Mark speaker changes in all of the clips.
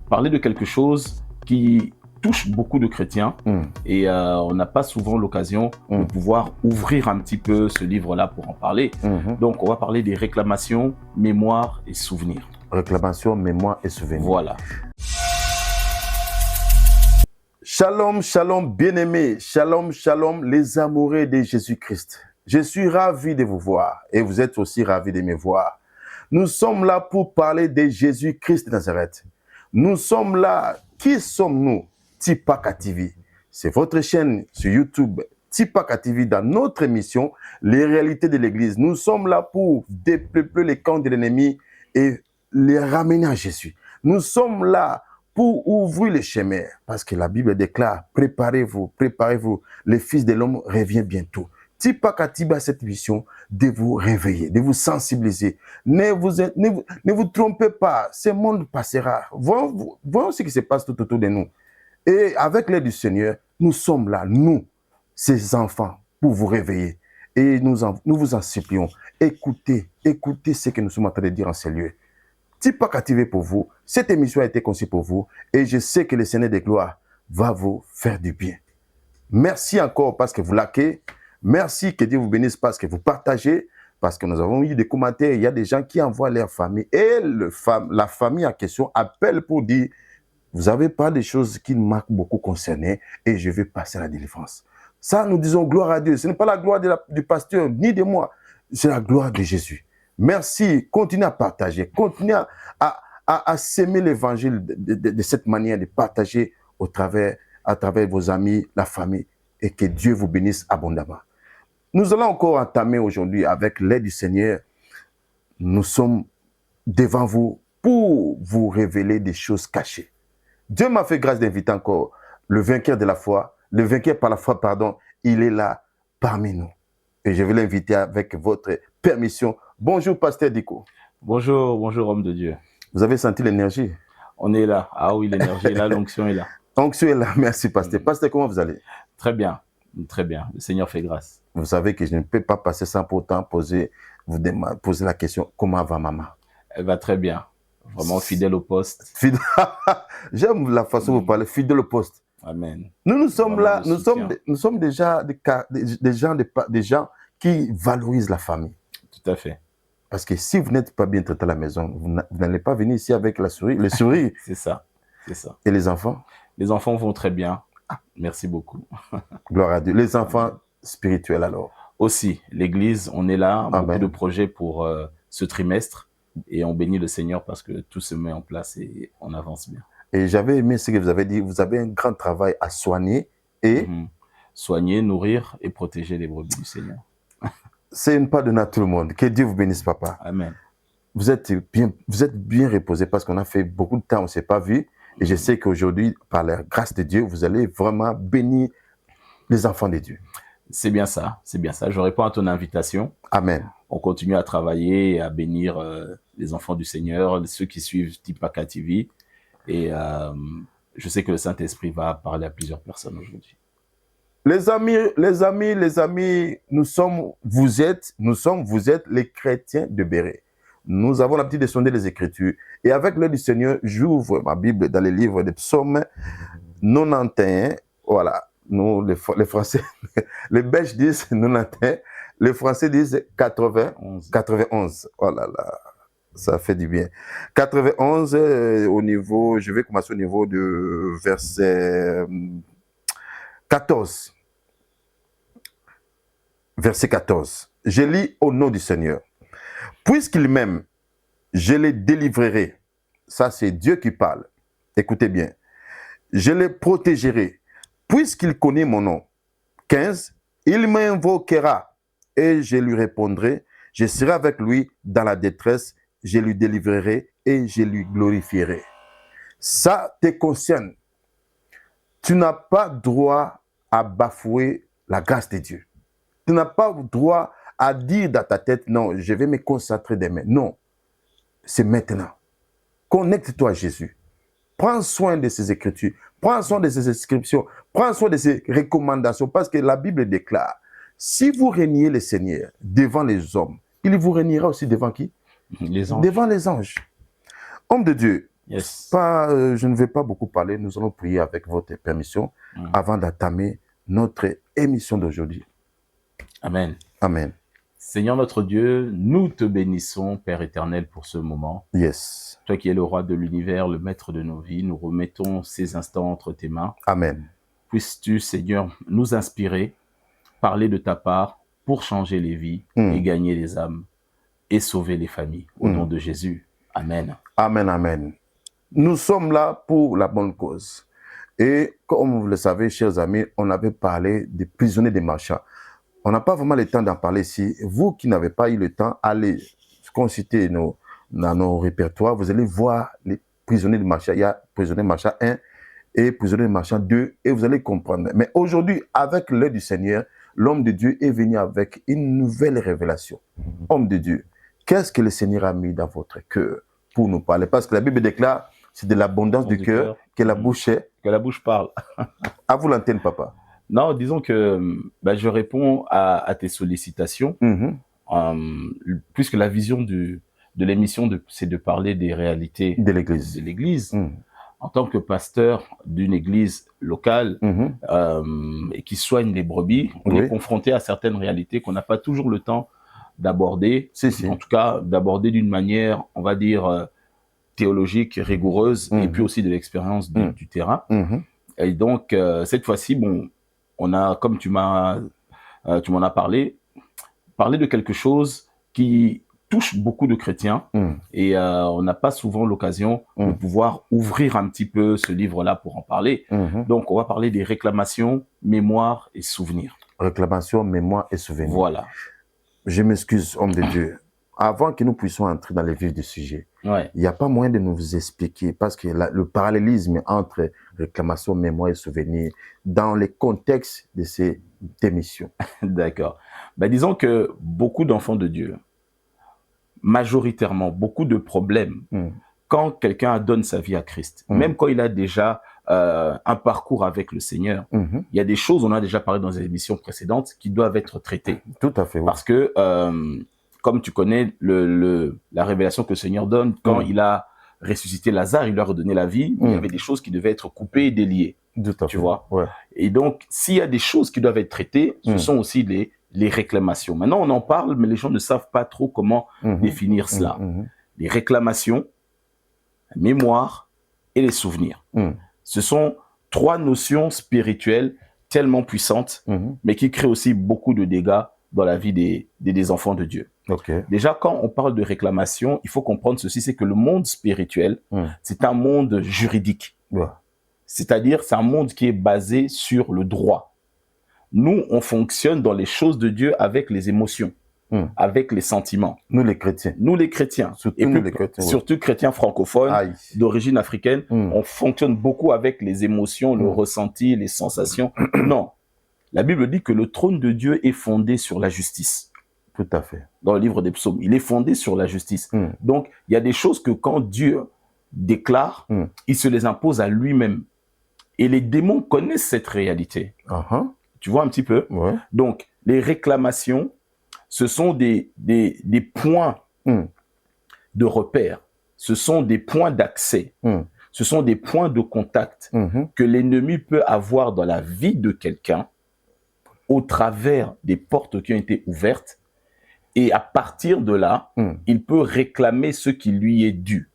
Speaker 1: parler de quelque chose qui touche beaucoup de chrétiens et on n'a pas souvent l'occasion de pouvoir ouvrir un petit peu ce livre-là pour en parler. Donc, on va parler des réclamations, mémoire et souvenirs.
Speaker 2: Réclamation, mémoire et souvenirs.
Speaker 1: Voilà.
Speaker 2: Shalom, shalom, bien-aimés. Shalom, shalom, les amoureux de Jésus-Christ. Je suis ravi de vous voir et vous êtes aussi ravis de me voir. Nous sommes là pour parler de Jésus-Christ de Nazareth. Nous sommes là. Qui sommes-nous? Tipaka TV. C'est votre chaîne sur YouTube, Tipaka TV, dans notre émission, Les réalités de l'Église. Nous sommes là pour dépeupler les camps de l'ennemi et les ramener à Jésus. Nous sommes là pour ouvrir les chemins, parce que la Bible déclare, préparez-vous, préparez-vous, le Fils de l'homme revient bientôt. Tipaka TV a cette mission de vous réveiller, de vous sensibiliser. Ne vous trompez pas, ce monde passera. Voyons ce qui se passe tout autour de nous. Et avec l'aide du Seigneur, nous sommes là, nous, ces enfants, pour vous réveiller. Et nous vous en supplions. Écoutez ce que nous sommes en train de dire en ces lieux. Tipaka TV pour vous. Cette émission a été conçue pour vous. Et je sais que le Seigneur de gloire va vous faire du bien. Merci encore parce que vous likez. Merci, que Dieu vous bénisse parce que vous partagez. Parce que nous avons eu des commentaires. Il y a des gens qui envoient leur famille. Et la famille en question appelle pour dire: vous n'avez pas des choses qui m'ont beaucoup concerné et je vais passer à la délivrance. Ça, nous disons gloire à Dieu. Ce n'est pas la gloire du pasteur ni de moi. C'est la gloire de Jésus. Merci. Continuez à partager. Continuez à s'aimer l'évangile de cette manière, de partager à travers vos amis, la famille, et que Dieu vous bénisse abondamment. Nous allons encore entamer aujourd'hui avec l'aide du Seigneur. Nous sommes devant vous pour vous révéler des choses cachées. Dieu m'a fait grâce d'inviter encore le vainqueur de la foi, le vainqueur par la foi, pardon, il est là parmi nous. Et je vais l'inviter avec votre permission. Bonjour, pasteur Diko.
Speaker 1: Bonjour, homme de Dieu.
Speaker 2: Vous avez senti l'énergie?
Speaker 1: On est là. Ah oui, l'énergie est là, l'onction est là.
Speaker 2: L'onction est là, merci, pasteur. Pasteur, comment vous allez?
Speaker 1: Très bien, très bien. Le Seigneur fait grâce.
Speaker 2: Vous savez que je ne peux pas passer sans pourtant vous poser la question, comment va maman?
Speaker 1: Elle va très bien. Vraiment fidèle au poste.
Speaker 2: J'aime la façon dont vous parlez, fidèle au poste.
Speaker 1: Amen.
Speaker 2: Nous sommes là, nous sommes déjà des gens qui valorisent la famille.
Speaker 1: Tout à fait.
Speaker 2: Parce que si vous n'êtes pas bien traité à la maison, vous n'allez pas venir ici avec le sourire.
Speaker 1: C'est ça, c'est ça.
Speaker 2: Et les enfants? Les
Speaker 1: enfants vont très bien. Merci beaucoup.
Speaker 2: Gloire à Dieu. Les enfants spirituels alors?
Speaker 1: Aussi, l'église, on est là, beaucoup de projets pour ce trimestre. Et on bénit le Seigneur parce que tout se met en place et on avance bien.
Speaker 2: Et j'avais aimé ce que vous avez dit, vous avez un grand travail à soigner et...
Speaker 1: Soigner, nourrir et protéger les brebis du Seigneur.
Speaker 2: C'est une part de tout le monde. Que Dieu vous bénisse, papa.
Speaker 1: Amen.
Speaker 2: Vous êtes bien reposé parce qu'on a fait beaucoup de temps, on ne s'est pas vu. Et je sais qu'aujourd'hui, par la grâce de Dieu, vous allez vraiment bénir les enfants de Dieu.
Speaker 1: C'est bien ça, c'est bien ça. Je réponds à ton invitation.
Speaker 2: Amen.
Speaker 1: On continue à travailler et à bénir les enfants du Seigneur, ceux qui suivent Tipaka TV. Et je sais que le Saint-Esprit va parler à plusieurs personnes aujourd'hui.
Speaker 2: Les amis, vous êtes les chrétiens de Béret. Nous avons l'habitude de sonder les Écritures. Et avec l'aide du Seigneur, j'ouvre ma Bible dans les livres des psaumes 91. Voilà. Nous, les Français, les Belges disent 91. Les Français disent 91. Oh là là, ça fait du bien. 91 au niveau, je vais commencer au niveau de verset 14. Verset 14. Je lis au nom du Seigneur. Puisqu'il m'aime, je les délivrerai. Ça, c'est Dieu qui parle. Écoutez bien. Je les protégerai. Puisqu'il connaît mon nom. 15. Il m'invoquera et je lui répondrai. Je serai avec lui dans la détresse. Je lui délivrerai et je lui glorifierai. Ça te concerne. Tu n'as pas droit à bafouer la grâce de Dieu. Tu n'as pas droit à dire dans ta tête, non, je vais me concentrer demain. Non, c'est maintenant. Connecte-toi à Jésus. Prends soin de ses Écritures. Prends soin de ses inscriptions. Prends soin de ses recommandations. Parce que la Bible déclare, si vous régnez le Seigneur devant les hommes, il vous régnera aussi devant qui?
Speaker 1: Les anges.
Speaker 2: Devant les anges. Homme de Dieu,
Speaker 1: Yes.
Speaker 2: Je ne vais pas beaucoup parler, nous allons prier avec votre permission avant d'entamer notre émission d'aujourd'hui.
Speaker 1: Amen.
Speaker 2: Amen.
Speaker 1: Seigneur notre Dieu, nous te bénissons, Père éternel, pour ce moment.
Speaker 2: Yes.
Speaker 1: Toi qui es le roi de l'univers, le maître de nos vies, nous remettons ces instants entre tes mains.
Speaker 2: Amen.
Speaker 1: Puisses-tu, Seigneur, nous inspirer, parler de ta part pour changer les vies et gagner les âmes et sauver les familles. Au nom de Jésus. Amen.
Speaker 2: Amen, amen. Nous sommes là pour la bonne cause. Et comme vous le savez, chers amis, on avait parlé des prisonniers des marchands. On n'a pas vraiment le temps d'en parler ici. Vous qui n'avez pas eu le temps, allez consulter dans nos répertoires. Vous allez voir les prisonniers des marchands. Il y a prisonniers des marchands 1 et prisonniers des marchands 2 et vous allez comprendre. Mais aujourd'hui, avec l'aide du Seigneur, l'homme de Dieu est venu avec une nouvelle révélation. Homme de Dieu, qu'est-ce que le Seigneur a mis dans votre cœur pour nous parler? Parce que la Bible déclare, c'est de l'abondance du cœur que la bouche est.
Speaker 1: Que la bouche parle.
Speaker 2: À vous l'antenne, papa.
Speaker 1: Non, disons que je réponds à tes sollicitations, puisque la vision de l'émission, c'est de parler des réalités
Speaker 2: de l'Église.
Speaker 1: En tant que pasteur d'une église locale et qui soigne les brebis, on est confronté à certaines réalités qu'on n'a pas toujours le temps d'aborder, en tout cas d'aborder d'une manière, on va dire, théologique, rigoureuse, et puis aussi de l'expérience du terrain. Et donc, cette fois-ci, bon, on a, comme tu m'en as parlé de quelque chose qui touche beaucoup de chrétiens et on n'a pas souvent l'occasion de pouvoir ouvrir un petit peu ce livre-là pour en parler. Donc, on va parler des réclamations, mémoire et souvenirs.
Speaker 2: Réclamations, mémoire et souvenirs.
Speaker 1: Voilà.
Speaker 2: Je m'excuse, homme de Dieu. Avant que nous puissions entrer dans les vifs du sujet, il n'y a pas moyen de nous expliquer, parce que le parallélisme entre réclamation, mémoire et souvenir, dans les contextes de ces émissions.
Speaker 1: D'accord. Disons que beaucoup d'enfants de Dieu, majoritairement, beaucoup de problèmes, quand quelqu'un donne sa vie à Christ, même quand il a déjà un parcours avec le Seigneur, il y a des choses, on a déjà parlé dans les émissions précédentes, qui doivent être traitées.
Speaker 2: Tout à fait. Oui.
Speaker 1: Parce que comme tu connais la révélation que le Seigneur donne, quand il a ressuscité Lazare, il lui a redonné la vie, il y avait des choses qui devaient être coupées et déliées. Tu vois.
Speaker 2: Ouais.
Speaker 1: Et donc, s'il y a des choses qui doivent être traitées, ce sont aussi les réclamations. Maintenant, on en parle, mais les gens ne savent pas trop comment définir cela. Les réclamations, la mémoire et les souvenirs. Ce sont trois notions spirituelles tellement puissantes, mais qui créent aussi beaucoup de dégâts dans la vie des enfants de Dieu. Déjà, quand on parle de réclamation, il faut comprendre ceci, c'est que le monde spirituel, c'est un monde juridique. C'est-à-dire, c'est un monde qui est basé sur le droit. Nous, on fonctionne dans les choses de Dieu avec les émotions, avec les sentiments.
Speaker 2: Nous, les chrétiens.
Speaker 1: Nous, les chrétiens. Surtout chrétiens francophones, d'origine africaine, on fonctionne beaucoup avec les émotions, le ressenti, les sensations. Non. La Bible dit que le trône de Dieu est fondé sur la justice.
Speaker 2: Tout à fait.
Speaker 1: Dans le livre des psaumes, il est fondé sur la justice. Donc, il y a des choses que quand Dieu déclare, il se les impose à lui-même. Et les démons connaissent cette réalité. Tu vois un petit peu? Donc, les réclamations, ce sont des points de repère. Ce sont des points d'accès. Ce sont des points de contact que l'ennemi peut avoir dans la vie de quelqu'un au travers des portes qui ont été ouvertes. Et à partir de là, il peut réclamer ce qui lui est dû.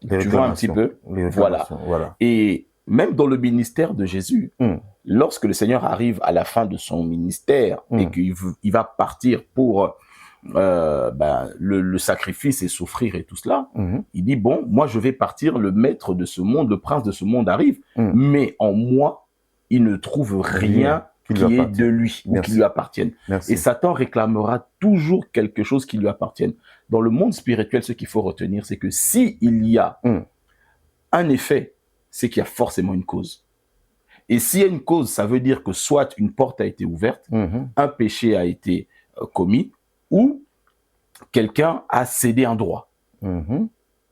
Speaker 1: Tu vois un petit peu? Voilà. Et même dans le ministère de Jésus, lorsque le Seigneur arrive à la fin de son ministère et qu'il va partir pour le sacrifice et souffrir et tout cela, il dit, bon, moi je vais partir, le maître de ce monde, le prince de ce monde arrive, mais en moi, il ne trouve rien qui est de lui ou qui lui appartienne. Et Satan réclamera toujours quelque chose qui lui appartienne. Dans le monde spirituel, ce qu'il faut retenir, c'est que s'il y a un effet, c'est qu'il y a forcément une cause. Et s'il y a une cause, ça veut dire que soit une porte a été ouverte, un péché a été commis, ou quelqu'un a cédé un droit.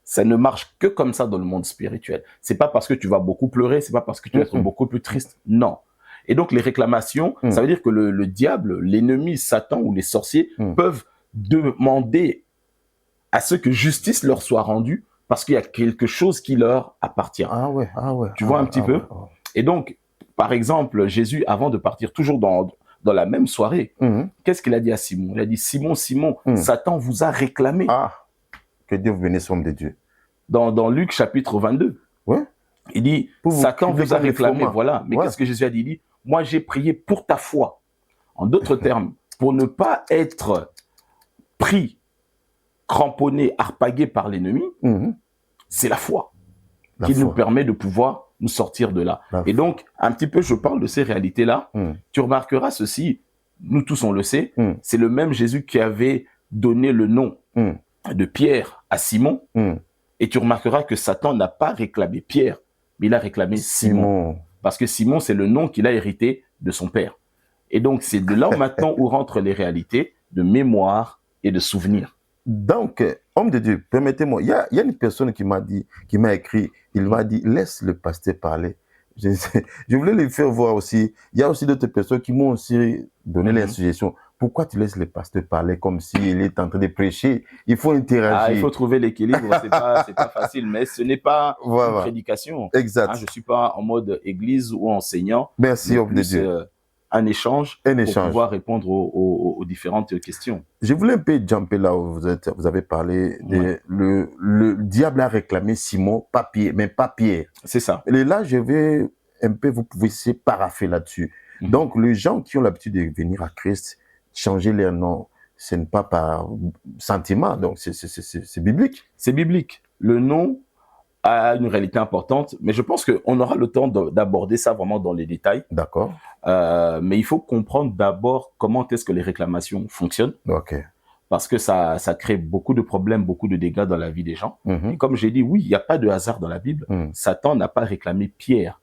Speaker 1: Ça ne marche que comme ça dans le monde spirituel. C'est pas parce que tu vas beaucoup pleurer, c'est pas parce que tu vas être beaucoup plus triste. Non. Et donc, les réclamations, ça veut dire que le diable, l'ennemi, Satan ou les sorciers peuvent demander à ce que justice leur soit rendue parce qu'il y a quelque chose qui leur appartient.
Speaker 2: Ah ouais.
Speaker 1: Tu vois un petit peu?
Speaker 2: Ouais.
Speaker 1: Et donc, par exemple, Jésus, avant de partir, toujours dans la même soirée, qu'est-ce qu'il a dit à Simon? Il a dit, Simon, Satan vous a réclamé.
Speaker 2: Ah, que Dieu vous bénisse, homme de Dieu.
Speaker 1: Dans Luc chapitre 22, il dit, Satan vous a réclamé, voilà. Mais qu'est-ce que Jésus a dit? Il dit, moi j'ai prié pour ta foi. En d'autres termes, pour ne pas être pris, cramponné, harpagué par l'ennemi, c'est la foi qui nous permet de pouvoir nous sortir de là. Et donc, un petit peu, je parle de ces réalités-là. Tu remarqueras ceci, nous tous on le sait, c'est le même Jésus qui avait donné le nom de Pierre à Simon. Et tu remarqueras que Satan n'a pas réclamé Pierre, mais il a réclamé Simon. Parce que Simon, c'est le nom qu'il a hérité de son père. Et donc, c'est de là maintenant où rentrent les réalités de mémoire et de souvenir.
Speaker 2: Donc, homme de Dieu, permettez-moi, il y a une personne qui m'a écrit, il m'a dit, laisse le pasteur parler. Je voulais lui faire voir aussi, il y a aussi d'autres personnes qui m'ont aussi donné les suggestions. Pourquoi tu laisses le pasteur parler comme s'il est en train de prêcher? Il faut interagir.
Speaker 1: Il faut trouver l'équilibre, c'est pas facile, mais ce n'est pas une prédication.
Speaker 2: Exact.
Speaker 1: Je ne suis pas en mode église ou enseignant.
Speaker 2: Merci, homme de Dieu.
Speaker 1: Un échange pour pouvoir répondre aux différentes questions.
Speaker 2: Je voulais un peu jumper là où vous avez parlé. Le diable a réclamé Simon, pas Pierre.
Speaker 1: C'est ça.
Speaker 2: Et là, je vais un peu, vous pouvez se parapher là-dessus. Donc, les gens qui ont l'habitude de venir à Christ, changer leur nom, ce n'est pas par sentiment, donc c'est biblique.
Speaker 1: C'est biblique. Le nom a une réalité importante, mais je pense qu'on aura le temps d'aborder ça vraiment dans les détails.
Speaker 2: D'accord.
Speaker 1: Mais il faut comprendre d'abord comment est-ce que les réclamations fonctionnent.
Speaker 2: Ok.
Speaker 1: Parce que ça crée beaucoup de problèmes, beaucoup de dégâts dans la vie des gens. Et comme j'ai dit, oui, il n'y a pas de hasard dans la Bible. Satan n'a pas réclamé Pierre,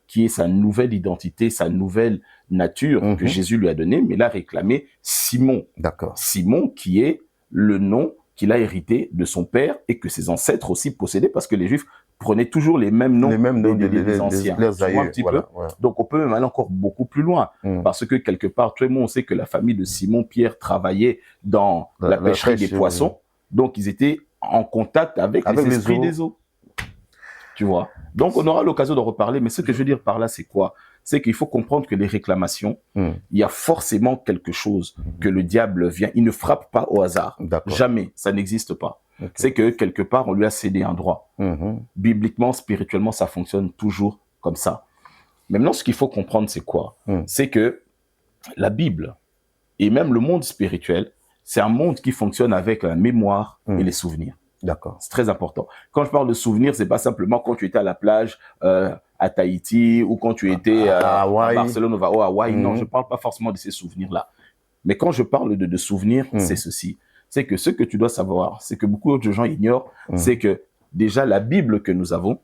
Speaker 1: qui est sa nouvelle identité, sa nouvelle nature que Jésus lui a donnée, mais il a réclamé Simon.
Speaker 2: D'accord.
Speaker 1: Simon, qui est le nom qu'il a hérité de son père et que ses ancêtres aussi possédaient, parce que les Juifs prenaient toujours les mêmes noms des anciens.
Speaker 2: Les aïeux,
Speaker 1: un petit peu. Donc, on peut même aller encore beaucoup plus loin, parce que quelque part, tout le monde sait que la famille de Simon-Pierre travaillait dans la pêcherie des poissons, donc ils étaient en contact avec les esprits des eaux. Tu vois. Donc, on aura l'occasion d'en reparler, mais ce que je veux dire par là, c'est quoi? C'est qu'il faut comprendre que les réclamations, il y a forcément quelque chose que le diable vient. Il ne frappe pas au hasard. Jamais. Ça n'existe pas. C'est que quelque part, on lui a cédé un droit. Bibliquement, spirituellement, ça fonctionne toujours comme ça. Maintenant, ce qu'il faut comprendre, c'est quoi? C'est que la Bible et même le monde spirituel, c'est un monde qui fonctionne avec la mémoire et les souvenirs.
Speaker 2: D'accord.
Speaker 1: C'est très important. Quand je parle de souvenirs, c'est pas simplement quand tu étais à la plage à Tahiti ou quand tu étais à Barcelone ou à Hawaï. Non, je parle pas forcément de ces souvenirs-là. Mais quand je parle de souvenirs, c'est ceci. C'est que ce que tu dois savoir, c'est que beaucoup de gens ignorent, c'est que déjà la Bible que nous avons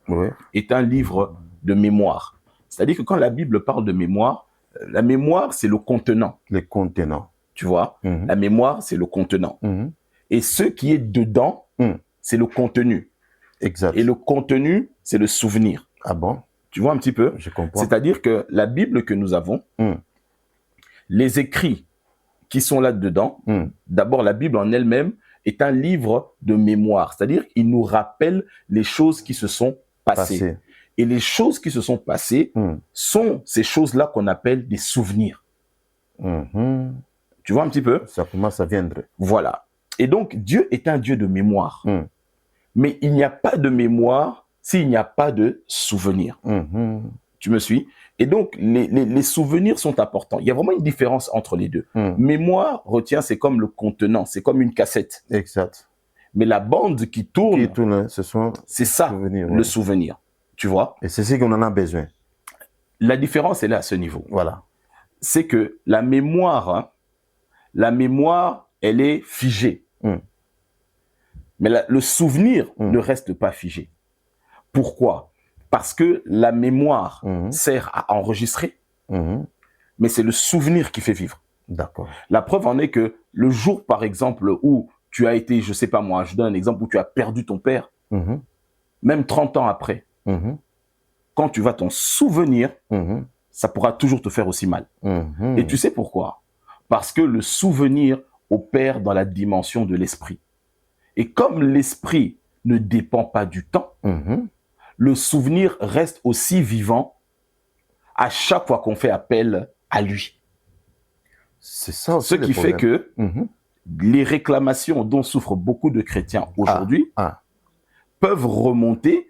Speaker 1: est un livre de mémoire. C'est-à-dire que quand la Bible parle de mémoire, la mémoire, c'est le contenant.
Speaker 2: Le contenant.
Speaker 1: Tu vois, la mémoire, c'est le contenant. Et ce qui est dedans, c'est le contenu.
Speaker 2: Exact.
Speaker 1: Et le contenu, c'est le souvenir.
Speaker 2: Ah bon?
Speaker 1: Tu vois un petit peu?
Speaker 2: Je comprends.
Speaker 1: C'est-à-dire que la Bible que nous avons, les écrits qui sont là-dedans, d'abord, la Bible en elle-même est un livre de mémoire. C'est-à-dire qu'il nous rappelle les choses qui se sont passées. Et les choses qui se sont passées sont ces choses-là qu'on appelle des souvenirs. Tu vois un petit peu?
Speaker 2: Ça commence à viendre.
Speaker 1: Voilà. Et donc, Dieu est un Dieu de mémoire. Mais il n'y a pas de mémoire s'il n'y a pas de souvenir. Tu me suis? Et donc, les souvenirs sont importants. Il y a vraiment une différence entre les deux. Mémoire, retiens, c'est comme le contenant, c'est comme une cassette.
Speaker 2: Exact.
Speaker 1: Mais la bande qui tourne,
Speaker 2: c'est
Speaker 1: ça, le souvenir. Tu vois?
Speaker 2: Et c'est ce qu'on en a besoin.
Speaker 1: La différence, elle est à ce niveau.
Speaker 2: Voilà.
Speaker 1: C'est que la mémoire, elle est figée. Mais le souvenir ne reste pas figé. Pourquoi? Parce que la mémoire sert à enregistrer, mais c'est le souvenir qui fait vivre.
Speaker 2: D'accord.
Speaker 1: La preuve en est que le jour, par exemple, où tu as été, je sais pas moi, je donne un exemple, où tu as perdu ton père, même 30 ans après, quand tu vas t'en souvenir, ça pourra toujours te faire aussi mal. Et tu sais pourquoi? Parce que le souvenir opère dans la dimension de l'esprit. Et comme l'esprit ne dépend pas du temps. Le souvenir reste aussi vivant à chaque fois qu'on fait appel à lui.
Speaker 2: C'est ça aussi.
Speaker 1: Ce qui fait que les réclamations dont souffrent beaucoup de chrétiens aujourd'hui peuvent remonter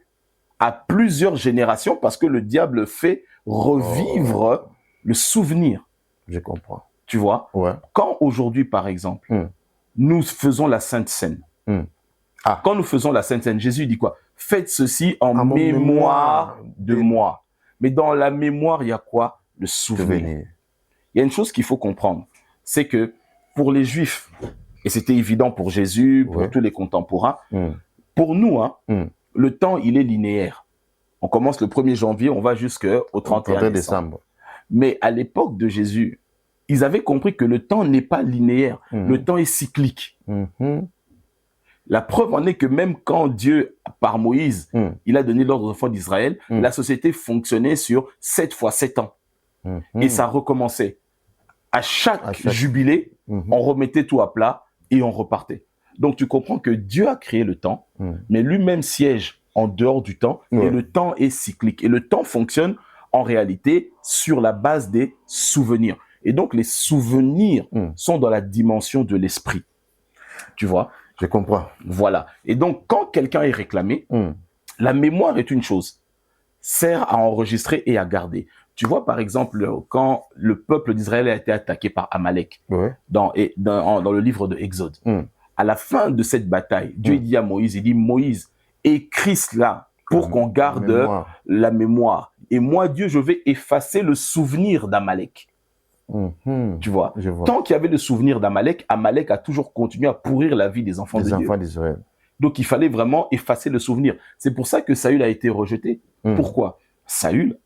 Speaker 1: à plusieurs générations parce que le diable fait revivre le souvenir.
Speaker 2: Je comprends.
Speaker 1: Tu vois? Quand aujourd'hui, par exemple, nous faisons la Sainte Seine, quand nous faisons la Sainte Seine, Jésus dit quoi? Faites ceci en mémoire de moi. Mais dans la mémoire, il y a quoi? Le souvenir. Il y a une chose qu'il faut comprendre, c'est que pour les Juifs, et c'était évident pour Jésus, pour tous les contemporains, pour nous, le temps, il est linéaire. On commence le 1er janvier, on va jusqu'au 31 décembre. Mais à l'époque de Jésus, ils avaient compris que le temps n'est pas linéaire, le temps est cyclique. La preuve en est que même quand Dieu, par Moïse, il a donné l'ordre aux enfants d'Israël, la société fonctionnait sur 7 fois 7 ans. Et ça recommençait. À chaque jubilé, on remettait tout à plat et on repartait. Donc tu comprends que Dieu a créé le temps, mais lui-même siège en dehors du temps, et le temps est cyclique. Et le temps fonctionne en réalité sur la base des souvenirs. Et donc les souvenirs sont dans la dimension de l'esprit. Tu vois?
Speaker 2: Je comprends.
Speaker 1: Voilà. Et donc, quand quelqu'un est réclamé, la mémoire est une chose, sert à enregistrer et à garder. Tu vois, par exemple, quand le peuple d'Israël a été attaqué par Amalek, dans le livre de Exode, à la fin de cette bataille, Dieu dit à Moïse, il dit, Moïse, écris cela pour qu'on garde la mémoire. Et moi, Dieu, je vais effacer le souvenir d'Amalek. Tu vois, tant qu'il y avait le souvenir d'Amalek, Amalek a toujours continué à pourrir la vie des enfants
Speaker 2: d'Israël.
Speaker 1: Donc il fallait vraiment effacer le souvenir. C'est pour ça que Saül a été rejeté. Pourquoi? Saül,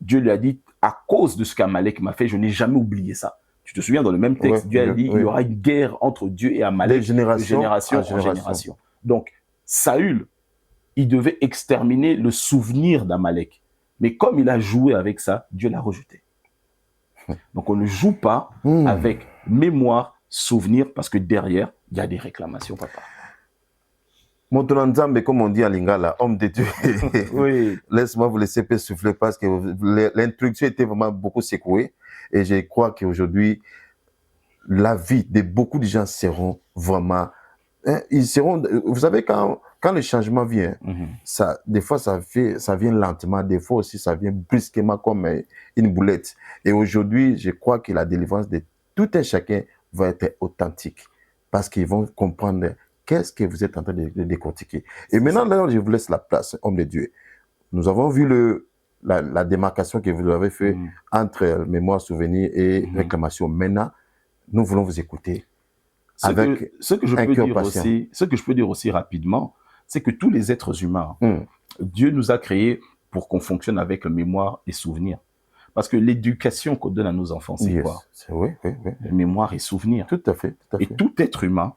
Speaker 1: Dieu lui a dit, à cause de ce qu'Amalek m'a fait, je n'ai jamais oublié ça. Tu te souviens, dans le même texte, Dieu a dit, il y aura une guerre entre Dieu et Amalek de génération en génération. Donc Saül, il devait exterminer le souvenir d'Amalek. Mais comme il a joué avec ça, Dieu l'a rejeté. Donc, on ne joue pas avec mémoire, souvenir, parce que derrière, il y a des réclamations, papa.
Speaker 2: Motonanzambe, comme on dit en lingala, homme de Dieu. Laisse-moi vous laisser souffler parce que l'introduction était vraiment beaucoup secouée. Et je crois qu'aujourd'hui, la vie de beaucoup de gens seront vraiment... ils seront... Vous savez, quand le changement vient, ça, des fois, ça vient lentement. Des fois aussi, ça vient brusquement comme une boulette. Et aujourd'hui, je crois que la délivrance de tout un chacun va être authentique. Parce qu'ils vont comprendre qu'est-ce que vous êtes en train de décortiquer. Et maintenant, là, je vous laisse la place, homme de Dieu. Nous avons vu la démarcation que vous avez fait entre mémoire, souvenir et réclamation. Maintenant, nous voulons vous écouter.
Speaker 1: Ce que je peux dire aussi rapidement, c'est que tous les êtres humains, Dieu nous a créés pour qu'on fonctionne avec mémoire et souvenir. Parce que l'éducation qu'on donne à nos enfants, c'est quoi?
Speaker 2: Oui.
Speaker 1: Mémoire et souvenir.
Speaker 2: Tout à fait.
Speaker 1: Et tout être humain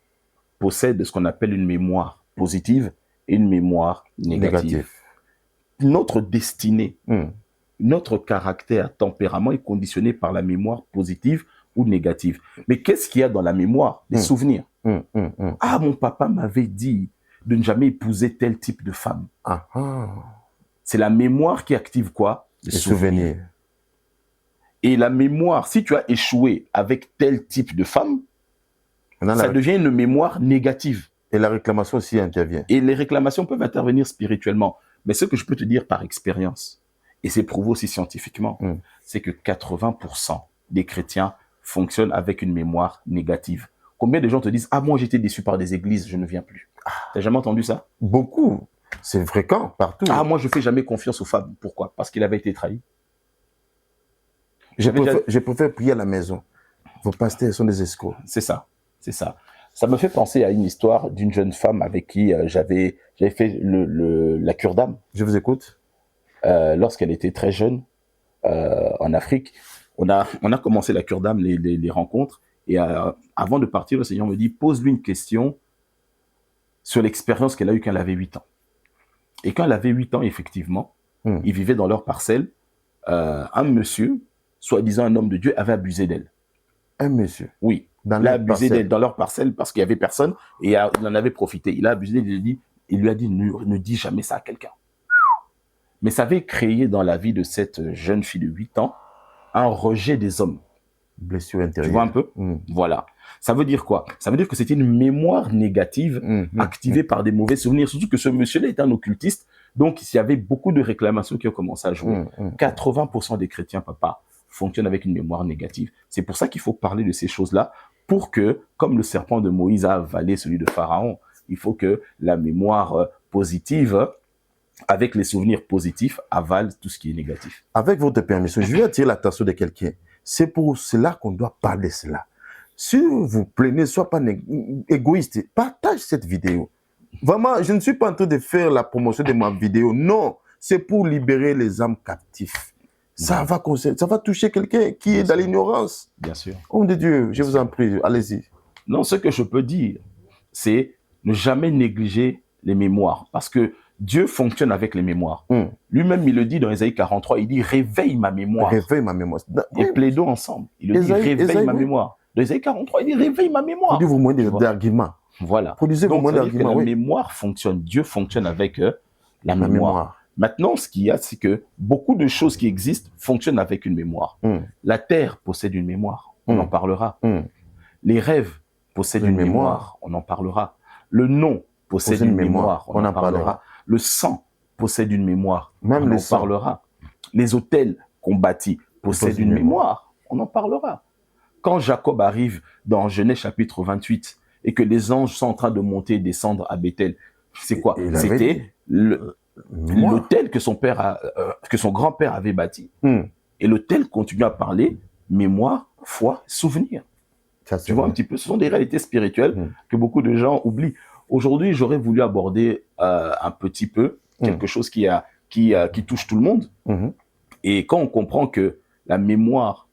Speaker 1: possède ce qu'on appelle une mémoire positive et une mémoire négative. Notre destinée, notre caractère, tempérament est conditionné par la mémoire positive ou négative. Mais qu'est-ce qu'il y a dans la mémoire? Des souvenirs. Ah, mon papa m'avait dit de ne jamais épouser tel type de femme. C'est la mémoire qui active quoi? Les souvenirs. Et la mémoire, si tu as échoué avec tel type de femme, ça devient une mémoire négative.
Speaker 2: Et la réclamation aussi intervient.
Speaker 1: Et les réclamations peuvent intervenir spirituellement. Mais ce que je peux te dire par expérience, et c'est prouvé aussi scientifiquement, c'est que 80% des chrétiens fonctionnent avec une mémoire négative. Combien de gens te disent « Ah, moi j'étais déçu par des églises, je ne viens plus. » T'as jamais entendu ça?
Speaker 2: Beaucoup. C'est fréquent, partout.
Speaker 1: Ah, moi je fais jamais confiance aux femmes. Pourquoi? Parce qu'il avait été trahi.
Speaker 2: Je préfère prier à la maison. Vos pasteurs sont des escrocs.
Speaker 1: C'est ça. Ça me fait penser à une histoire d'une jeune femme avec qui j'avais fait la cure d'âme.
Speaker 2: Je vous écoute.
Speaker 1: Lorsqu'elle était très jeune, en Afrique, on a commencé la cure d'âme, les rencontres. Et avant de partir, le Seigneur me dit, pose-lui une question sur l'expérience qu'elle a eue quand elle avait 8 ans. Et quand elle avait 8 ans, effectivement, ils vivaient dans leur parcelle. Un monsieur, soi-disant un homme de Dieu, avait abusé d'elle.
Speaker 2: Un monsieur?
Speaker 1: Oui. Il a abusé d'elle dans leur parcelle parce qu'il n'y avait personne et il en avait profité. Il a abusé d'elle, il a dit, il lui a dit, ne dis jamais ça à quelqu'un. Mais ça avait créé dans la vie de cette jeune fille de 8 ans un rejet des hommes.
Speaker 2: Blessure intérieure.
Speaker 1: Tu vois un peu? Voilà. Ça veut dire quoi? Ça veut dire que c'était une mémoire négative activée par des mauvais souvenirs. Surtout que ce monsieur-là est un occultiste. Donc, il y avait beaucoup de réclamations qui ont commencé à jouer. 80% des chrétiens, papa, fonctionnent avec une mémoire négative. C'est pour ça qu'il faut parler de ces choses-là pour que, comme le serpent de Moïse a avalé celui de Pharaon, il faut que la mémoire positive, avec les souvenirs positifs, avale tout ce qui est négatif.
Speaker 2: Avec votre permission, je vais attirer l'attention de quelqu'un. C'est pour cela qu'on doit parler de cela. S'il vous plaît, ne sois pas égoïste. Partage cette vidéo. Vraiment, je ne suis pas en train de faire la promotion de ma vidéo. Non, c'est pour libérer les âmes captifs. Ça va toucher quelqu'un qui est dans l'ignorance.
Speaker 1: Bien sûr.
Speaker 2: Oh de Dieu, je vous en prie, allez-y.
Speaker 1: Non, ce que je peux dire, c'est ne jamais négliger les mémoires. Parce que Dieu fonctionne avec les mémoires. Lui-même, il le dit dans Ésaïe 43, il dit « Réveille ma mémoire ».
Speaker 2: Réveille ma mémoire.
Speaker 1: Et plaidons ensemble. Il le dit « Réveille ma mémoire ». Dans Ésaïe 43, il dit « Réveille ma mémoire ».
Speaker 2: Produisez vos moyens d'argument.
Speaker 1: Voilà.
Speaker 2: Produisez vos moyens d'argument.
Speaker 1: La mémoire fonctionne. Dieu fonctionne avec la mémoire. Maintenant, ce qu'il y a, c'est que beaucoup de choses qui existent fonctionnent avec une mémoire. La terre possède une mémoire. On en parlera. Les rêves possèdent une mémoire. On en parlera. Le nom possède une mémoire. On en parlera. Le sang possède une mémoire.
Speaker 2: Même
Speaker 1: on en parlera. Les hôtels qu'on bâtit possèdent une mémoire. On en parlera. Quand Jacob arrive dans Genèse chapitre 28 et que les anges sont en train de monter et descendre à Bethel, c'est quoi? C'était l'hôtel que son grand-père avait bâti. Et l'hôtel continue à parler mémoire, foi, souvenir. Tu vois un petit peu, ce sont des réalités spirituelles que beaucoup de gens oublient. Aujourd'hui, j'aurais voulu aborder un petit peu quelque chose qui touche tout le monde. Et quand on comprend que la mémoire,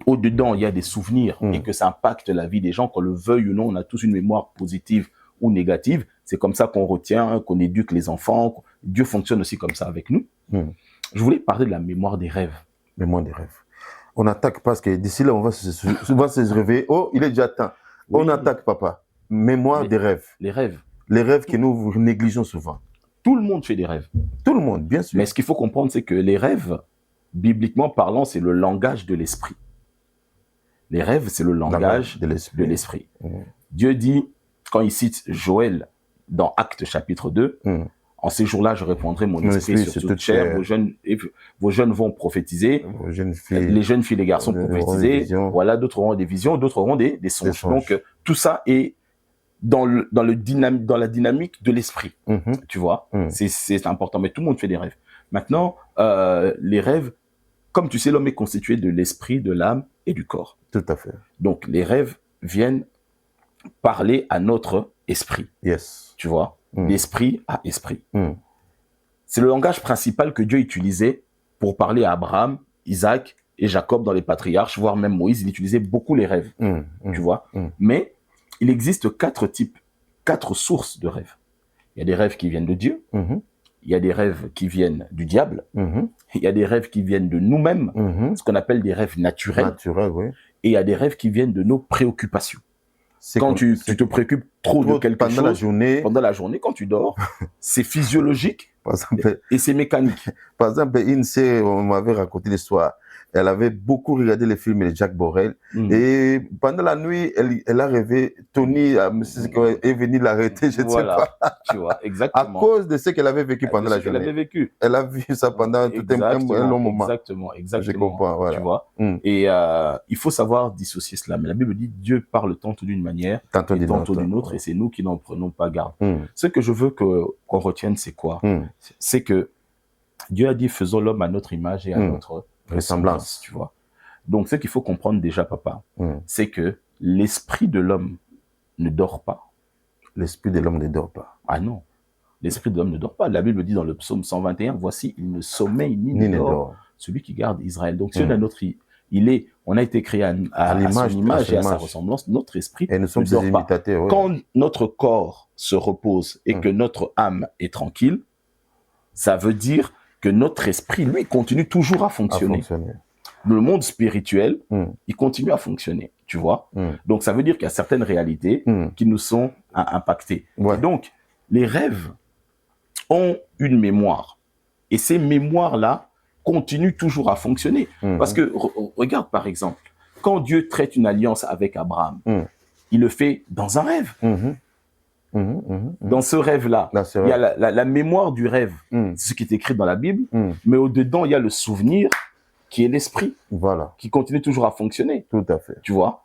Speaker 1: au-dedans, il y a des souvenirs et que ça impacte la vie des gens, qu'on le veuille ou non, on a tous une mémoire positive ou négative. C'est comme ça qu'on retient, qu'on éduque les enfants. Dieu fonctionne aussi comme ça avec nous. Je voulais parler de la mémoire des rêves.
Speaker 2: Mémoire des rêves. On attaque parce que d'ici là, on va se réveiller. Oh, il est déjà temps. Oui. On attaque, papa. Mémoire des rêves.
Speaker 1: Les rêves.
Speaker 2: Les rêves que nous négligeons souvent.
Speaker 1: Tout le monde fait des rêves.
Speaker 2: Tout le monde, bien sûr.
Speaker 1: Mais ce qu'il faut comprendre, c'est que les rêves, bibliquement parlant, c'est le langage de l'esprit. Les rêves, c'est le langage de l'esprit. Dieu dit, quand il cite Joël dans Actes chapitre 2, en ces jours-là, je répandrai mon esprit sur toute chair. Vos jeunes vont prophétiser. Les jeunes filles, les garçons prophétiser. Voilà, d'autres auront des visions, d'autres auront des songes. Donc, tout ça est dans la dynamique de l'esprit. Tu vois, c'est important. Mais tout le monde fait des rêves. Maintenant, les rêves, comme tu sais, l'homme est constitué de l'esprit, de l'âme et du corps.
Speaker 2: Tout à fait.
Speaker 1: Donc, les rêves viennent parler à notre esprit.
Speaker 2: Yes.
Speaker 1: Tu vois, d'esprit à esprit. C'est le langage principal que Dieu utilisait pour parler à Abraham, Isaac et Jacob dans les patriarches, voire même Moïse. Il utilisait beaucoup les rêves. Tu vois. Mais il existe 4 sources de rêves. Il y a des rêves qui viennent de Dieu. Il y a des rêves qui viennent du diable. Il y a des rêves qui viennent de nous-mêmes, ce qu'on appelle des rêves naturels.
Speaker 2: Oui.
Speaker 1: Et il y a des rêves qui viennent de nos préoccupations. Quand tu te préoccupes trop de quelque chose pendant la journée, quand tu dors, c'est physiologique et c'est mécanique.
Speaker 2: Par exemple, on m'avait raconté l'histoire. Elle avait beaucoup regardé les films de Jacques Borel. Et pendant la nuit, elle a rêvé, Tony est venu l'arrêter, je ne sais pas.
Speaker 1: Tu vois, exactement.
Speaker 2: À cause de ce qu'elle avait vécu pendant la journée. Elle a vu ça pendant tout un long moment.
Speaker 1: Exactement.
Speaker 2: Je comprends, voilà.
Speaker 1: Tu vois. Et il faut savoir dissocier cela. Mais la Bible dit, Dieu parle tantôt d'une manière, tantôt d'une autre, et c'est nous qui n'en prenons pas garde. Ce que je veux qu'on retienne, c'est quoi? C'est que Dieu a dit, faisons l'homme à notre image et à notre ressemblance, tu vois. Donc, ce qu'il faut comprendre déjà, papa, c'est que l'esprit de l'homme ne dort pas.
Speaker 2: L'esprit de l'homme ne dort pas.
Speaker 1: Ah non, l'esprit de l'homme ne dort pas. La Bible dit dans le psaume 121, voici, il ne sommeille ni ne dort, celui qui garde Israël. Donc, si on a été créé à son image et à sa ressemblance, notre esprit
Speaker 2: et nous sommes ses imitateurs.
Speaker 1: Quand notre corps se repose et que notre âme est tranquille, ça veut dire que notre esprit, lui, continue toujours à fonctionner. Le monde spirituel, il continue à fonctionner, tu vois. Donc, ça veut dire qu'il y a certaines réalités qui nous sont impactées. Donc, les rêves ont une mémoire. Et ces mémoires-là continuent toujours à fonctionner. Parce que, regarde par exemple, quand Dieu traite une alliance avec Abraham, il le fait dans un rêve. Dans ce rêve-là, il y a la mémoire du rêve, ce qui est écrit dans la Bible, mais au-dedans, il y a le souvenir qui est l'esprit, qui continue toujours à fonctionner.
Speaker 2: Tout à fait.
Speaker 1: Tu vois,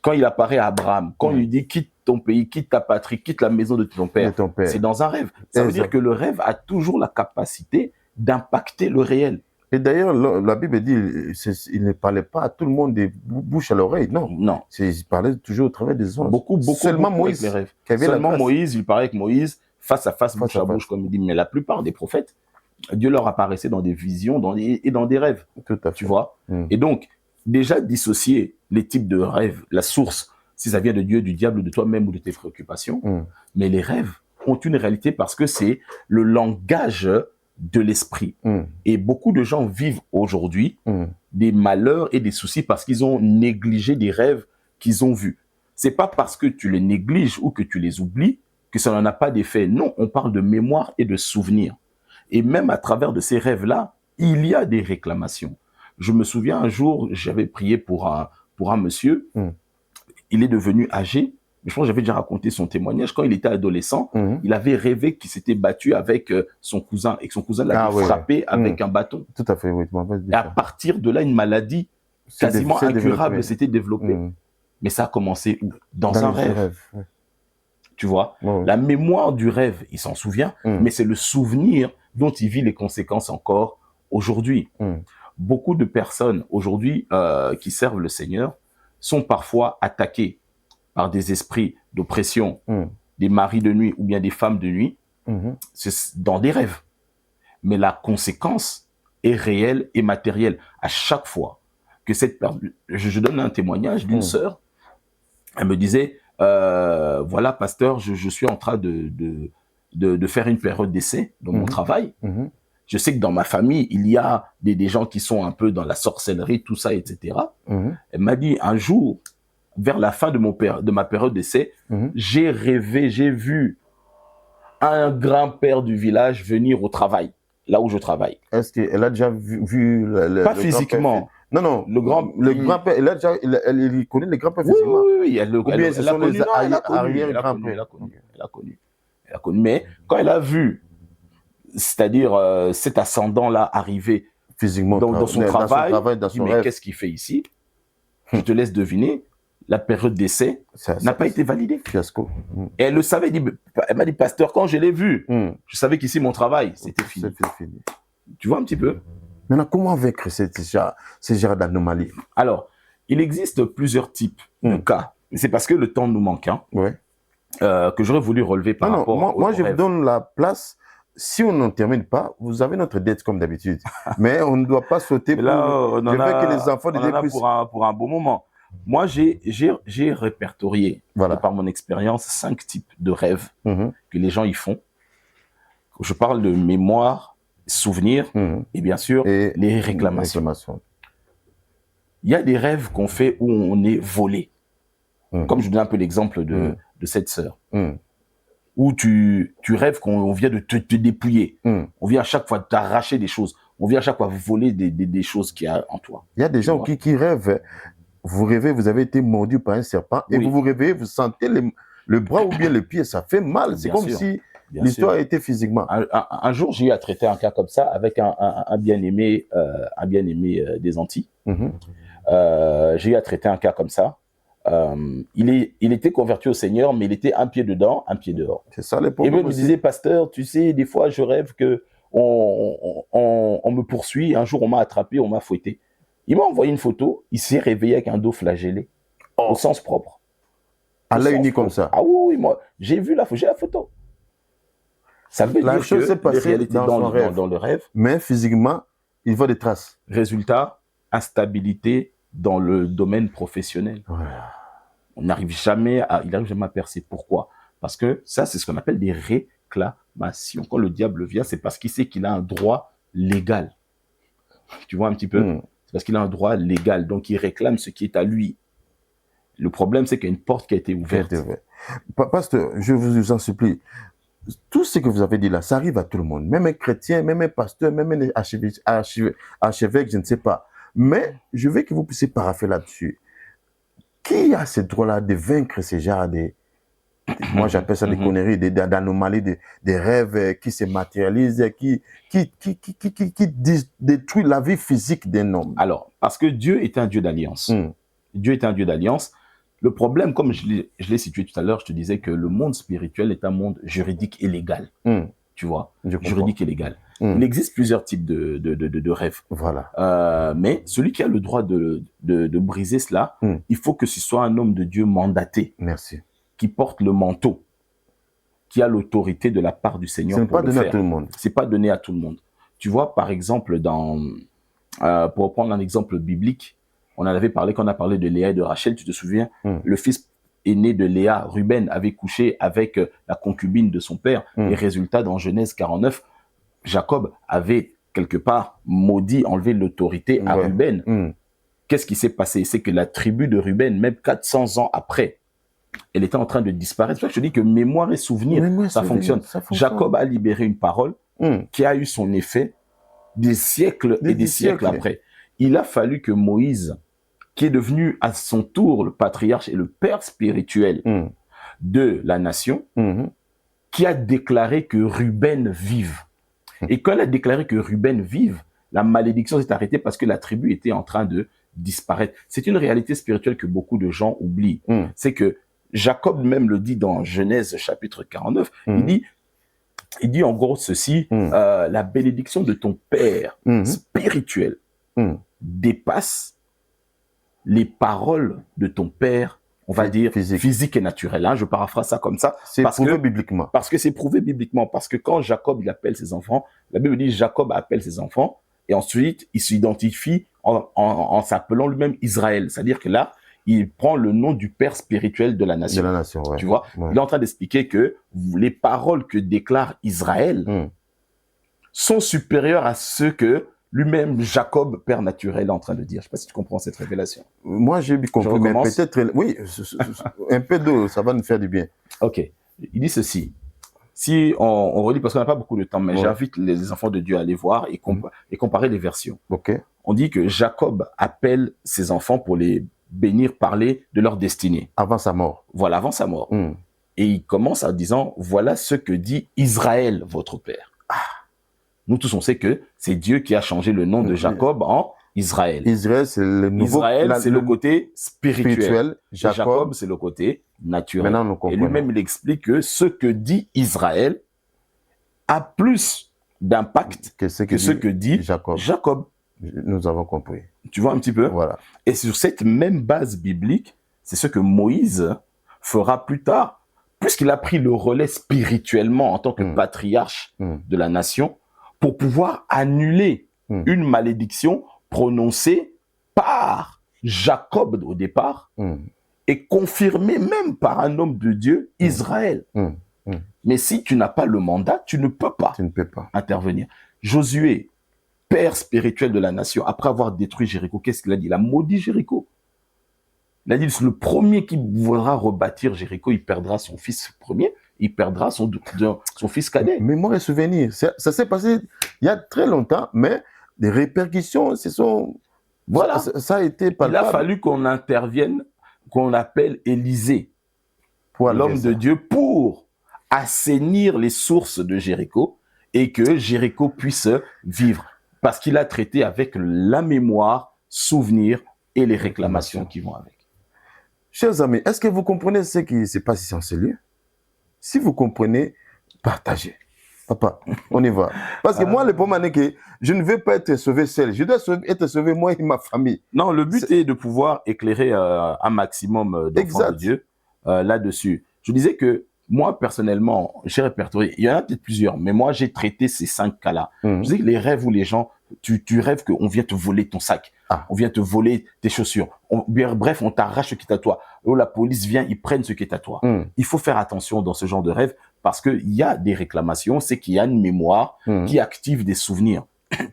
Speaker 1: quand il apparaît à Abraham, quand il lui dit quitte ton pays, quitte ta patrie, quitte la maison de ton père, c'est dans un rêve. Ça veut dire que le rêve a toujours la capacité d'impacter le réel.
Speaker 2: Et d'ailleurs, la Bible dit il ne parlait pas à tout le monde des bouche à l'oreille, non.
Speaker 1: Non.
Speaker 2: Il parlait toujours au travers des anges.
Speaker 1: Seulement Moïse. Les rêves. Seulement Moïse, il parlait avec Moïse face à face, bouche à bouche, comme il dit. Mais la plupart des prophètes, Dieu leur apparaissait dans des visions et dans des rêves.
Speaker 2: Tout à fait.
Speaker 1: Tu vois. Et donc, déjà dissocier les types de rêves, la source, si ça vient de Dieu, du diable, de toi-même ou de tes préoccupations. Mais les rêves ont une réalité parce que c'est le langage de l'esprit. Et beaucoup de gens vivent aujourd'hui des malheurs et des soucis parce qu'ils ont négligé des rêves qu'ils ont vus. C'est pas parce que tu les négliges ou que tu les oublies que ça n'en a pas d'effet. Non, on parle de mémoire et de souvenir. Et même à travers de ces rêves-là, il y a des réclamations. Je me souviens un jour, j'avais prié pour un monsieur. Il est devenu âgé. Je pense que j'avais déjà raconté son témoignage. Quand il était adolescent, il avait rêvé qu'il s'était battu avec son cousin et que son cousin l'avait frappé avec un bâton.
Speaker 2: Tout à fait, oui.
Speaker 1: Et à partir de là, une maladie quasiment incurable s'était développée. Mais ça a commencé où? Dans un rêve. Tu vois, la mémoire du rêve, il s'en souvient, mais c'est le souvenir dont il vit les conséquences encore aujourd'hui. Beaucoup de personnes aujourd'hui qui servent le Seigneur sont parfois attaquées par des esprits d'oppression, des maris de nuit ou bien des femmes de nuit, c'est dans des rêves. Mais la conséquence est réelle et matérielle. À chaque fois que cette personne... Je donne un témoignage d'une sœur, elle me disait, voilà, pasteur, je suis en train de faire une période d'essai dans mon travail. Je sais que dans ma famille, il y a des gens qui sont un peu dans la sorcellerie, tout ça, etc. Elle m'a dit, un jour, vers la fin de ma période d'essai, j'ai rêvé, j'ai vu un grand-père du village venir au travail, là où je travaille.
Speaker 2: Est-ce qu'elle a déjà vu
Speaker 1: pas physiquement.
Speaker 2: Non, le grand-père, elle connaît le grand-père physiquement.
Speaker 1: Oui, elle a connu. Mais quand elle a vu, c'est-à-dire cet ascendant-là arriver
Speaker 2: physiquement
Speaker 1: dans son travail,
Speaker 2: dans son
Speaker 1: mais
Speaker 2: rêve.
Speaker 1: Qu'est-ce qu'il fait ici? Je te laisse deviner. La période d'essai n'a pas été validée.
Speaker 2: Fiasco.
Speaker 1: Et elle le savait. Elle m'a dit, pasteur, quand je l'ai vu, je savais qu'ici, mon travail, c'était fini. Tu vois un petit peu?
Speaker 2: Maintenant, comment vaincre ces genres d'anomalies?
Speaker 1: Alors, il existe plusieurs types de cas. C'est parce que le temps nous manque, que j'aurais voulu relever par rapport
Speaker 2: moi, je vous donne la place. Si on n'en termine pas, vous avez notre dette comme d'habitude. Mais on ne doit pas sauter
Speaker 1: pour
Speaker 2: que les enfants
Speaker 1: pour un bon moment. Moi, j'ai répertorié, par mon expérience, 5 types de rêves que les gens y font. Je parle de mémoire, souvenir et bien sûr, les réclamations. Il y a des rêves qu'on fait où on est volé. Comme je donne un peu l'exemple de cette sœur. Où tu rêves qu'on vient de te dépouiller. On vient à chaque fois t'arracher des choses. On vient à chaque fois voler des choses qu'il y a en toi.
Speaker 2: Il y a des gens qui rêvent. Vous rêvez, vous avez été mordu par un serpent et vous vous réveillez, vous sentez le bras ou bien le pied, ça fait mal. C'est comme si l'histoire était physiquement.
Speaker 1: Un jour, j'ai eu à traiter un cas comme ça avec un bien-aimé des Antilles. J'ai eu à traiter un cas comme ça. Il était converti au Seigneur, mais il était un pied dedans, un pied dehors.
Speaker 2: C'est ça les
Speaker 1: problèmes. Et il me disait, pasteur, tu sais, des fois, je rêve que on me poursuit. Un jour, on m'a attrapé, on m'a fouetté. Il m'a envoyé une photo. Il s'est réveillé avec un dos flagellé, au sens propre.
Speaker 2: À l'œil uni comme ça.
Speaker 1: Ah oui, moi, j'ai vu la photo. Ça veut dire
Speaker 2: chose s'est passée dans
Speaker 1: le rêve.
Speaker 2: Mais physiquement, il voit des traces.
Speaker 1: Résultat, instabilité dans le domaine professionnel. Il n'arrive jamais à percer. Pourquoi? Parce que ça, c'est ce qu'on appelle des réclamations. Quand le diable vient, c'est parce qu'il sait qu'il a un droit légal. Tu vois un petit peu? C'est parce qu'il a un droit légal. Donc, il réclame ce qui est à lui. Le problème, c'est qu'il y a une porte qui a été ouverte.
Speaker 2: Pasteur, je vous en supplie. tout ce que vous avez dit là, ça arrive à tout le monde. Même un chrétien, même un pasteur, même un archevêque, je ne sais pas. Mais je veux que vous puissiez parapher là-dessus. Qui a ce droit-là de vaincre ces genres moi j'appelle ça des conneries, d'anomalies, des rêves qui se matérialisent, qui détruit la vie physique d'un homme?
Speaker 1: Alors, parce que Dieu est un Dieu d'alliance. Dieu est un Dieu d'alliance. Le problème, comme je l'ai situé tout à l'heure, je te disais que le monde spirituel est un monde juridique et légal. Tu vois, juridique et légal. Il existe plusieurs types de rêves.
Speaker 2: Voilà.
Speaker 1: Mais celui qui a le droit de briser cela, il faut que ce soit un homme de Dieu mandaté.
Speaker 2: Merci.
Speaker 1: Qui porte le manteau, qui a l'autorité de la part du Seigneur.
Speaker 2: Ce n'est pas donné à tout le monde.
Speaker 1: C'est pas donné à tout le monde. Tu vois, par exemple, pour prendre un exemple biblique, on en avait parlé quand on a parlé de Léa et de Rachel, tu te souviens, le fils aîné de Léa, Ruben, avait couché avec la concubine de son père. Et résultat, dans Genèse 49, Jacob avait quelque part maudit, enlevé l'autorité à Ruben. Qu'est-ce qui s'est passé? C'est que la tribu de Ruben, même 400 ans après, elle était en train de disparaître. C'est pour ça que je te dis que mémoire et souvenir, ça fonctionne. Jacob a libéré une parole qui a eu son effet des siècles et des siècles après. Il a fallu que Moïse, qui est devenu à son tour le patriarche et le père spirituel de la nation, qui a déclaré que Ruben vive. Et quand il a déclaré que Ruben vive, la malédiction s'est arrêtée parce que la tribu était en train de disparaître. C'est une réalité spirituelle que beaucoup de gens oublient. C'est que Jacob même le dit dans Genèse chapitre 49, il dit en gros ceci, la bénédiction de ton père spirituel dépasse les paroles de ton père, on va dire, physique et naturel. Hein, je paraphrase ça comme ça.
Speaker 2: C'est prouvé bibliquement.
Speaker 1: Parce que c'est prouvé bibliquement. Parce que quand Jacob il appelle ses enfants, la Bible dit Jacob appelle ses enfants et ensuite il s'identifie en s'appelant lui-même Israël. C'est-à-dire que là, il prend le nom du père spirituel de la nation.
Speaker 2: De la nation, ouais.
Speaker 1: Tu vois, il est en train d'expliquer que les paroles que déclare Israël sont supérieures à ce que lui-même, Jacob, père naturel, est en train de dire. Je ne sais pas si tu comprends cette révélation.
Speaker 2: Moi, j'ai bien compris, mais peut-être... Oui, un peu d'eau, ça va nous faire du bien.
Speaker 1: Ok. Il dit ceci. Si on relit, parce qu'on n'a pas beaucoup de temps, mais j'invite les enfants de Dieu à aller voir et comparer les versions.
Speaker 2: Ok.
Speaker 1: On dit que Jacob appelle ses enfants pour les bénir, parler de leur destinée.
Speaker 2: Avant sa mort.
Speaker 1: Voilà, avant sa mort. Et il commence en disant, voilà ce que dit Israël, votre père. Nous tous, on sait que c'est Dieu qui a changé le nom de Jacob en Israël.
Speaker 2: Israël, c'est le nouveau...
Speaker 1: Israël, c'est le côté spirituel.
Speaker 2: Jacob,
Speaker 1: c'est le côté naturel.
Speaker 2: Maintenant, nous comprenons.
Speaker 1: Et lui-même, il explique que ce que dit Israël a plus d'impact que ce que dit Jacob.
Speaker 2: Nous avons compris.
Speaker 1: Tu vois un petit peu?
Speaker 2: Voilà.
Speaker 1: Et sur cette même base biblique, c'est ce que Moïse fera plus tard, puisqu'il a pris le relais spirituellement en tant que patriarche de la nation, pour pouvoir annuler une malédiction prononcée par Jacob au départ et confirmée même par un homme de Dieu, Israël. Mais si tu n'as pas le mandat, tu ne peux pas intervenir. Josué, père spirituel de la nation, après avoir détruit Jéricho, qu'est-ce qu'il a dit? Il a maudit Jéricho. Il a dit, le premier qui voudra rebâtir Jéricho, il perdra son fils premier, il perdra son fils cadet.
Speaker 2: Mémoire et souvenir. Ça s'est passé il y a très longtemps, mais les répercussions,
Speaker 1: voilà.
Speaker 2: Ça a été palpable.
Speaker 1: Il a fallu qu'on intervienne, qu'on appelle Élisée, l'homme de Dieu, pour assainir les sources de Jéricho et que Jéricho puisse vivre. Parce qu'il a traité avec la mémoire, souvenir et les réclamations qui vont avec.
Speaker 2: Chers amis, est-ce que vous comprenez ce qui se passe ici en ce lieu? Si vous comprenez, partagez. Papa, on y va. Parce que moi, le problème est que je ne veux pas être sauvé seul. Je dois être sauvé moi et ma famille.
Speaker 1: Non, le but est de pouvoir éclairer un maximum d'enfants de Dieu là-dessus. Je disais que moi, personnellement, j'ai répertorié. Il y en a peut-être plusieurs, mais moi, j'ai traité ces 5 cas-là. Je dis que les rêves où les gens, tu rêves qu'on vient te voler ton sac. On vient te voler tes chaussures. Bref, on t'arrache ce qui est à toi. Ou la police vient, ils prennent ce qui est à toi. Il faut faire attention dans ce genre de rêve parce qu'il y a des réclamations, c'est qu'il y a une mémoire qui active des souvenirs.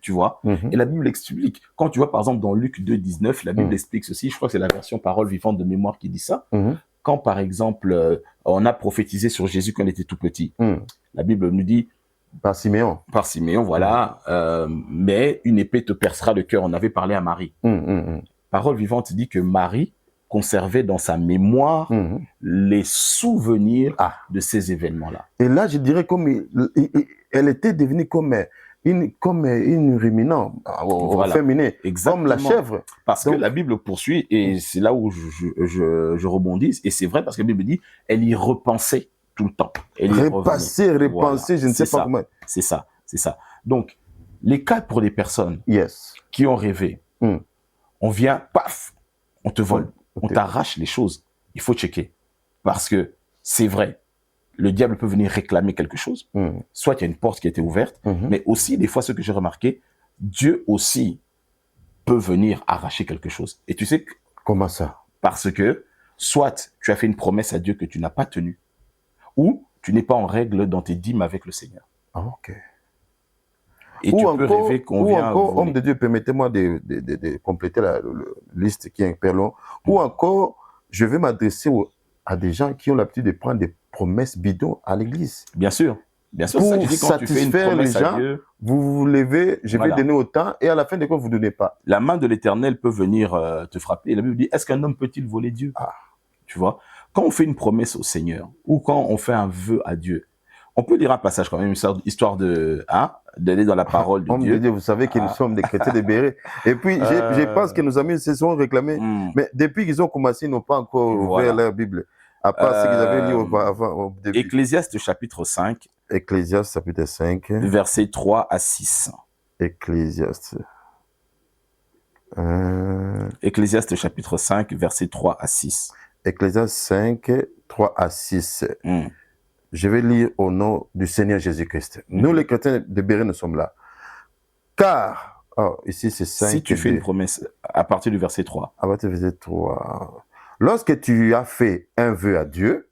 Speaker 1: Tu vois? Et la Bible explique. Quand tu vois, par exemple, dans Luc 2, 19, la Bible explique ceci. Je crois que c'est la version parole vivante de mémoire qui dit ça. quand par exemple, on a prophétisé sur Jésus quand il était tout petit, la Bible nous dit,
Speaker 2: par Siméon,
Speaker 1: voilà, mais une épée te percera le cœur. On avait parlé à Marie. Parole vivante dit que Marie conservait dans sa mémoire les souvenirs de ces événements-là.
Speaker 2: Et là, je dirais comme elle était devenue comme une ruminant au féminin, comme la chèvre.
Speaker 1: Parce que la Bible poursuit, et c'est là où je rebondis, et c'est vrai parce que la Bible dit, elle y repensait tout le temps.
Speaker 2: Repenser, voilà, je ne sais pas comment.
Speaker 1: C'est ça. Donc, les cas pour les personnes qui ont rêvé, on vient, paf, on te vole, on t'arrache les choses. Il faut checker. Parce que c'est vrai, le diable peut venir réclamer quelque chose. Soit il y a une porte qui a été ouverte, mais aussi, des fois, ce que j'ai remarqué, Dieu aussi peut venir arracher quelque chose. Et tu sais que...
Speaker 2: Comment ça?
Speaker 1: Parce que, soit tu as fait une promesse à Dieu que tu n'as pas tenue, ou tu n'es pas en règle dans tes dîmes avec le Seigneur.
Speaker 2: Ok.
Speaker 1: Et tu peux rêver qu'on vient...
Speaker 2: Ou encore, homme de Dieu, permettez-moi de compléter la liste qui est un peu longue. Ou encore, je vais m'adresser à des gens qui ont l'habitude de prendre des promesses bidons à l'église.
Speaker 1: Bien sûr.
Speaker 2: Pour satisfaire les gens, vous vous levez, je vais donner autant, et à la fin de compte, vous ne donnez pas.
Speaker 1: La main de l'Éternel peut venir te frapper. Et la Bible dit, est-ce qu'un homme peut-il voler Dieu? Tu vois, quand on fait une promesse au Seigneur, ou quand on fait un vœu à Dieu, on peut lire un passage quand même, histoire d'aller dans la parole de Dieu.
Speaker 2: Vous savez que nous sommes des chrétiens libérés. Et puis, je pense que nos amis se sont réclamés. Mais depuis qu'ils ont commencé, ils n'ont pas encore ouvert leur Bible. À part ce qu'ils avaient lu au début.
Speaker 1: Ecclésiaste chapitre 5.
Speaker 2: Ecclésiaste chapitre 5.
Speaker 1: Versets 3 à 6.
Speaker 2: Ecclésiaste.
Speaker 1: Ecclésiaste chapitre 5, versets 3 à 6.
Speaker 2: Ecclésiaste 5, 3 à 6. Je vais lire au nom du Seigneur Jésus-Christ. Nous, les chrétiens de Béret, nous sommes là. Car, ici c'est 5.
Speaker 1: Si tu fais une promesse, à partir du verset 3.
Speaker 2: À partir du verset 3. Lorsque tu as fait un vœu à Dieu,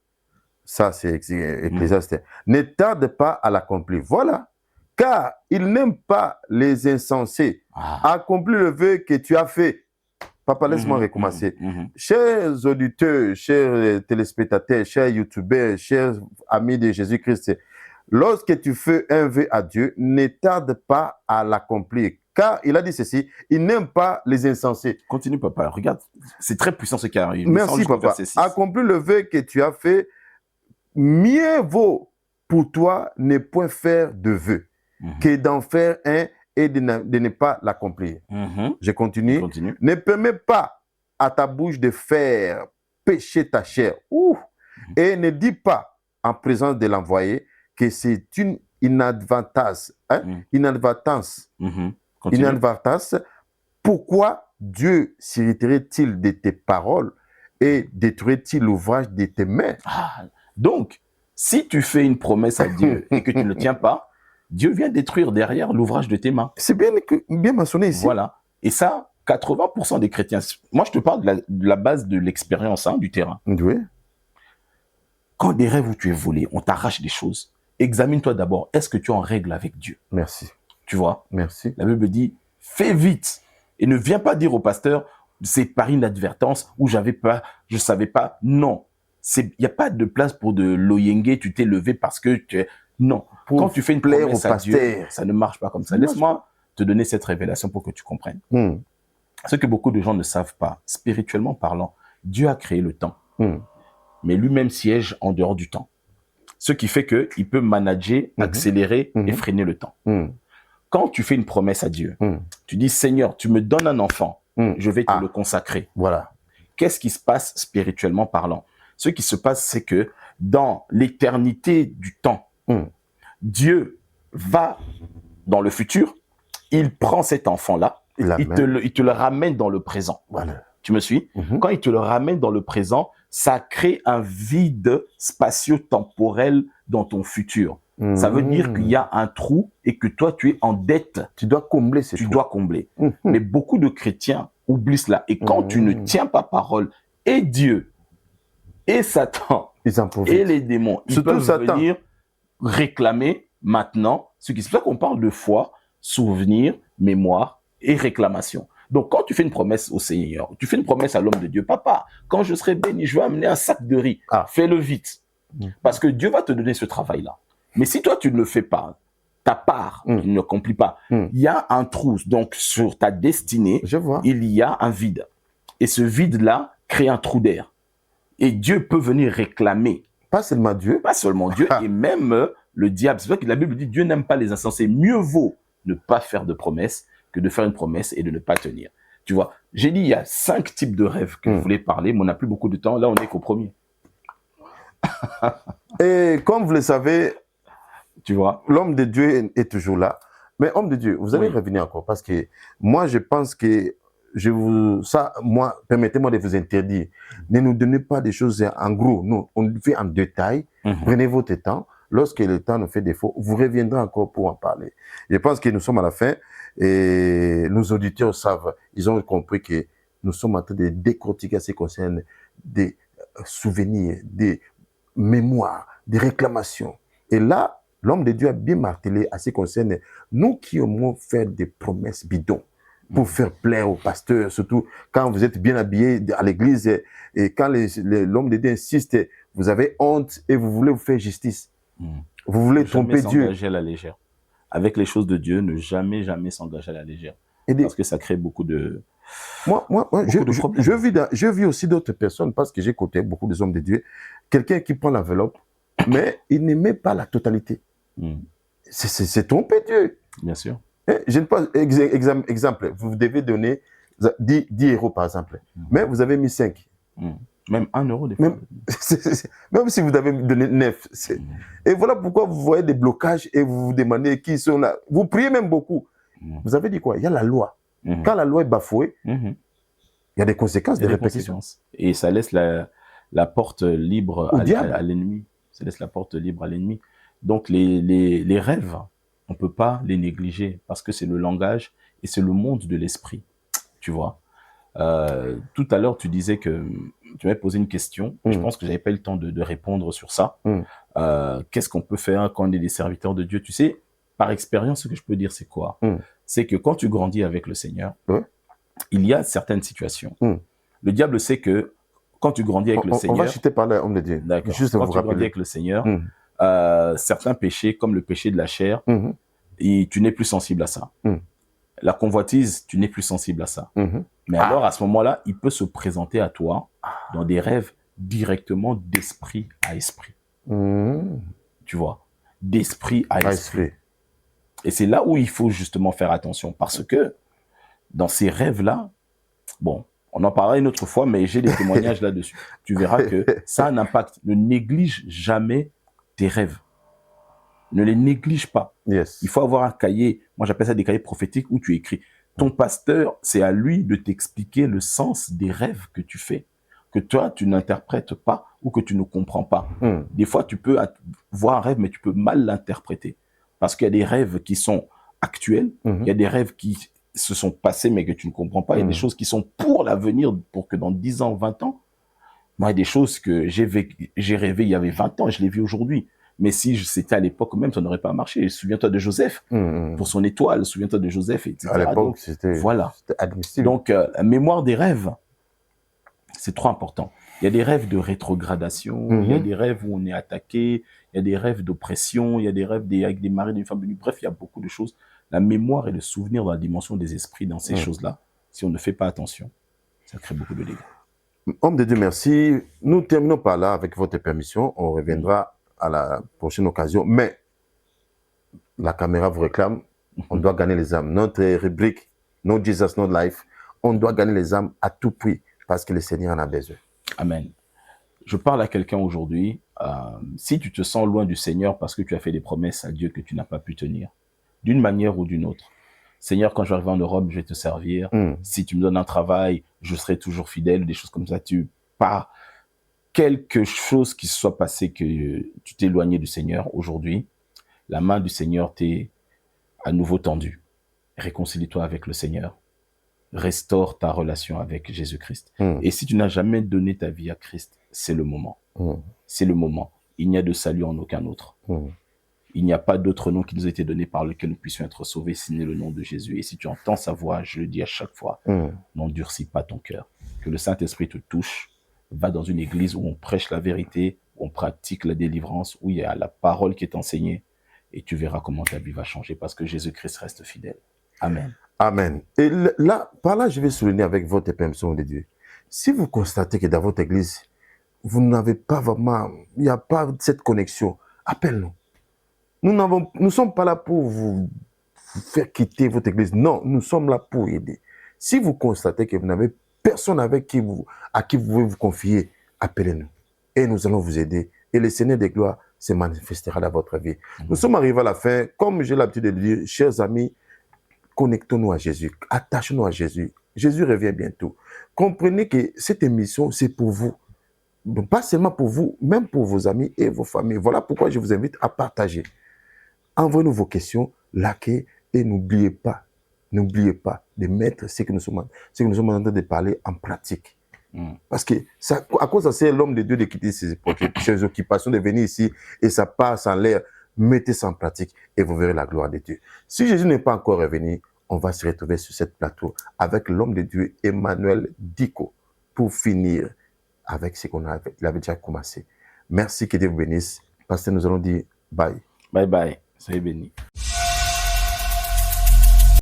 Speaker 2: ça c'est Ecclésiaste, ne tarde pas à l'accomplir. Voilà. Car il n'aime pas les insensés. Accomplis le vœu que tu as fait. Papa, laisse-moi recommencer. Chers auditeurs, chers téléspectateurs, chers youtubeurs, chers amis de Jésus-Christ, lorsque tu fais un vœu à Dieu, ne tarde pas à l'accomplir. Car il a dit ceci, il n'aime pas les insensés.
Speaker 1: Continue, papa. Regarde, c'est très puissant ce qui arrive.
Speaker 2: Merci, papa. Accomplis le vœu que tu as fait. Mieux vaut pour toi ne point faire de vœu que d'en faire un et de ne pas l'accomplir. Je continue. Ne permets pas à ta bouche de faire pécher ta chair. Et ne dis pas en présence de l'envoyé que c'est une inadvertance. Inadvertance. Pourquoi Dieu s'irriterait-il de tes paroles et détruirait-il l'ouvrage de tes mains?
Speaker 1: Donc, si tu fais une promesse à Dieu et que tu ne le tiens pas, Dieu vient détruire derrière l'ouvrage de tes mains.
Speaker 2: C'est bien mentionné ici.
Speaker 1: Voilà. Et ça, 80% des chrétiens... Moi, je te parle de la base de l'expérience, du terrain.
Speaker 2: Oui.
Speaker 1: Quand des rêves où tu es volé, on t'arrache des choses, examine-toi d'abord. Est-ce que tu es en règle avec Dieu?
Speaker 2: Merci.
Speaker 1: Tu vois?
Speaker 2: Merci.
Speaker 1: La Bible dit, fais vite. Et ne viens pas dire au pasteur, c'est par inadvertance ou je savais pas. Non. Il n'y a pas de place pour de l'oyenge, tu t'es levé parce que tu... Non. Quand tu fais une promesse à Dieu, ça ne marche pas comme ça. Laisse-moi te donner cette révélation pour que tu comprennes. Ce que beaucoup de gens ne savent pas, spirituellement parlant, Dieu a créé le temps. Mais lui-même siège en dehors du temps. Ce qui fait qu'il peut manager, accélérer et freiner le temps. Quand tu fais une promesse à Dieu, tu dis, Seigneur, tu me donnes un enfant, je vais te le consacrer.
Speaker 2: Voilà.
Speaker 1: Qu'est-ce qui se passe spirituellement parlant? Ce qui se passe, c'est que dans l'éternité du temps, Dieu va dans le futur, il prend cet enfant-là, il te le ramène dans le présent.
Speaker 2: Voilà.
Speaker 1: Tu me suis? Quand il te le ramène dans le présent, ça crée un vide spatio-temporel dans ton futur. Ça veut dire qu'il y a un trou et que toi, tu es en dette.
Speaker 2: Tu dois combler ce trou.
Speaker 1: Tu dois combler. Mais beaucoup de chrétiens oublient cela. Et quand tu ne tiens pas parole, et Dieu, et Satan, et les démons, ils peuvent venir réclamer maintenant. C'est pour ça qu'on parle de foi, souvenir, mémoire et réclamation. Donc, quand tu fais une promesse au Seigneur, tu fais une promesse à l'homme de Dieu, papa, quand je serai béni, je vais amener un sac de riz. Fais-le vite. Parce que Dieu va te donner ce travail-là. Mais si toi, tu ne le fais pas, ta part, tu ne l'accomplis pas, il y a un trou. Donc, sur ta destinée, il y a un vide. Et ce vide-là crée un trou d'air. Et Dieu peut venir réclamer.
Speaker 2: Pas seulement Dieu.
Speaker 1: Pas seulement Dieu, et même le diable. C'est vrai que la Bible dit Dieu n'aime pas les insensés. Mieux vaut ne pas faire de promesses que de faire une promesse et de ne pas tenir. Tu vois, j'ai dit il y a 5 types de rêves que je voulais parler, mais on n'a plus beaucoup de temps. Là, on n'est qu'au premier.
Speaker 2: Et comme vous le savez,
Speaker 1: tu vois,
Speaker 2: l'homme de Dieu est toujours là. Mais homme de Dieu, vous allez revenir encore parce que moi, je pense que permettez-moi de vous interdire. Ne nous donnez pas des choses en gros. Nous, on le fait en détail. Prenez votre temps. Lorsque le temps nous fait défaut, vous reviendrez encore pour en parler. Je pense que nous sommes à la fin et nos auditeurs savent, ils ont compris que nous sommes en train de décortiquer ce qui concerne des souvenirs, des mémoires, des réclamations. Et là, l'homme de Dieu a bien martelé à ce qui concerne nous qui aimons faire des promesses bidons pour faire plaire aux pasteurs, surtout quand vous êtes bien habillé à l'église et quand l'homme de Dieu insiste, vous avez honte et vous voulez vous faire justice. Vous voulez tromper Dieu.
Speaker 1: S'engager à la légère. Avec les choses de Dieu, ne jamais s'engager à la légère. Parce que ça crée beaucoup de...
Speaker 2: Moi, je vis aussi d'autres personnes parce que j'ai côtoyé beaucoup des hommes de Dieu. Quelqu'un qui prend l'enveloppe, mais il n'aimait pas la totalité. C'est tromper Dieu.
Speaker 1: Bien sûr.
Speaker 2: Je ne pense, exemple, vous devez donner 10 euros par exemple, mais vous avez mis 5.
Speaker 1: Même 1 euro des fois.
Speaker 2: Même si vous avez donné 9. Et voilà pourquoi vous voyez des blocages et vous vous demandez qui sont là. Vous priez même beaucoup. Vous avez dit quoi? Il y a la loi. Quand la loi est bafouée, il y a des conséquences, des répercussions.
Speaker 1: Et ça laisse la porte libre à l'ennemi. Ça laisse la porte libre à l'ennemi. Donc les rêves, on ne peut pas les négliger parce que c'est le langage et c'est le monde de l'esprit. Tu vois. Tout à l'heure, tu disais que tu m'avais posé une question. Je pense que je n'avais pas eu le temps de répondre sur ça. Qu'est-ce qu'on peut faire quand on est des serviteurs de Dieu? Tu sais, par expérience, ce que je peux dire, c'est quoi? C'est que quand tu grandis avec le Seigneur, il y a certaines situations. Le diable sait que quand tu grandis avec le Seigneur...
Speaker 2: On va chuter par là, homme de Dieu.
Speaker 1: D'accord. Quand tu grandis avec le Seigneur, certains péchés, comme le péché de la chair, et tu n'es plus sensible à ça. La convoitise, tu n'es plus sensible à ça. Mais alors, à ce moment-là, il peut se présenter à toi dans des rêves directement d'esprit à esprit. Tu vois, d'esprit à esprit. Et c'est là où il faut justement faire attention parce que dans ces rêves-là, bon, on en parlera une autre fois, mais j'ai des témoignages là-dessus. Tu verras que ça a un impact. Ne néglige jamais tes rêves. Ne les néglige pas. Il faut avoir un cahier, moi j'appelle ça des cahiers prophétiques où tu écris. Ton pasteur, c'est à lui de t'expliquer le sens des rêves que tu fais, que toi, tu n'interprètes pas ou que tu ne comprends pas. Des fois, tu peux voir un rêve, mais tu peux mal l'interpréter. Parce qu'il y a des rêves qui sont actuels, il y a des rêves qui se sont passés, mais que tu ne comprends pas. Il y a des choses qui sont pour l'avenir, pour que dans 10 ans, 20 ans, moi, il y a des choses que j'ai rêvé il y avait 20 ans et je les vis aujourd'hui. Mais si c'était à l'époque même, ça n'aurait pas marché. Souviens-toi de Joseph, pour son étoile, souviens-toi de Joseph, etc.
Speaker 2: À l'époque, c'était admissible.
Speaker 1: Donc, la mémoire des rêves, c'est trop important. Il y a des rêves de rétrogradation, il y a des rêves où on est attaqué, il y a des rêves d'oppression, il y a des rêves avec des maris d'une femme venue. Bref, il y a beaucoup de choses. La mémoire et le souvenir dans la dimension des esprits, dans ces choses-là, si on ne fait pas attention, ça crée beaucoup de dégâts.
Speaker 2: Homme de Dieu, merci. Nous terminons par là, avec votre permission. On reviendra à la prochaine occasion. Mais la caméra vous réclame, on doit gagner les âmes. Notre rubrique, No Jesus, No Life, on doit gagner les âmes à tout prix parce que le Seigneur en a besoin.
Speaker 1: Amen. Je parle à quelqu'un aujourd'hui, si tu te sens loin du Seigneur parce que tu as fait des promesses à Dieu que tu n'as pas pu tenir, d'une manière ou d'une autre. Seigneur, quand je vais arriver en Europe, je vais te servir. Si tu me donnes un travail, je serai toujours fidèle, des choses comme ça. Pas quelque chose qui se soit passé, que tu t'es éloigné du Seigneur aujourd'hui, la main du Seigneur t'est à nouveau tendue. Réconcilie-toi avec le Seigneur. Restaure ta relation avec Jésus-Christ. Et si tu n'as jamais donné ta vie à Christ, c'est le moment. C'est le moment. Il n'y a de salut en aucun autre. Il n'y a pas d'autre nom qui nous a été donné par lequel nous puissions être sauvés, sinon le nom de Jésus. Et si tu entends sa voix, je le dis à chaque fois, n'endurcis pas ton cœur. Que le Saint-Esprit te touche. Va dans une église où on prêche la vérité, où on pratique la délivrance, où il y a la parole qui est enseignée. Et tu verras comment ta vie va changer parce que Jésus-Christ reste fidèle. Amen.
Speaker 2: Amen. Et là, par là, je vais souligner avec votre permission de Dieu. Si vous constatez que dans votre église, vous n'avez pas vraiment, il n'y a pas cette connexion, appelle-nous. Nous ne sommes pas là pour vous faire quitter votre église. Non, nous sommes là pour aider. Si vous constatez que vous n'avez personne à qui vous pouvez vous confier, appelez-nous. Et nous allons vous aider. Et le Seigneur des gloires se manifestera dans votre vie. Nous sommes arrivés à la fin. Comme j'ai l'habitude de le dire, chers amis, connectons-nous à Jésus. Attachons-nous à Jésus. Jésus revient bientôt. Comprenez que cette émission, c'est pour vous. Pas seulement pour vous, même pour vos amis et vos familles. Voilà pourquoi je vous invite à partager. Envoyez-nous vos questions, likez et n'oubliez pas de mettre ce que nous sommes en train de parler en pratique. Parce que ça, à cause de ça, l'homme de Dieu de quitter ses occupations, de venir ici et ça passe en l'air. Mettez ça en pratique et vous verrez la gloire de Dieu. Si Jésus n'est pas encore revenu, on va se retrouver sur cette plateau avec l'homme de Dieu, Emmanuel Diko, pour finir avec ce qu'on avait déjà commencé. Merci, que Dieu vous bénisse. Parce que nous allons dire bye.
Speaker 1: Bye bye. Soyez bénis.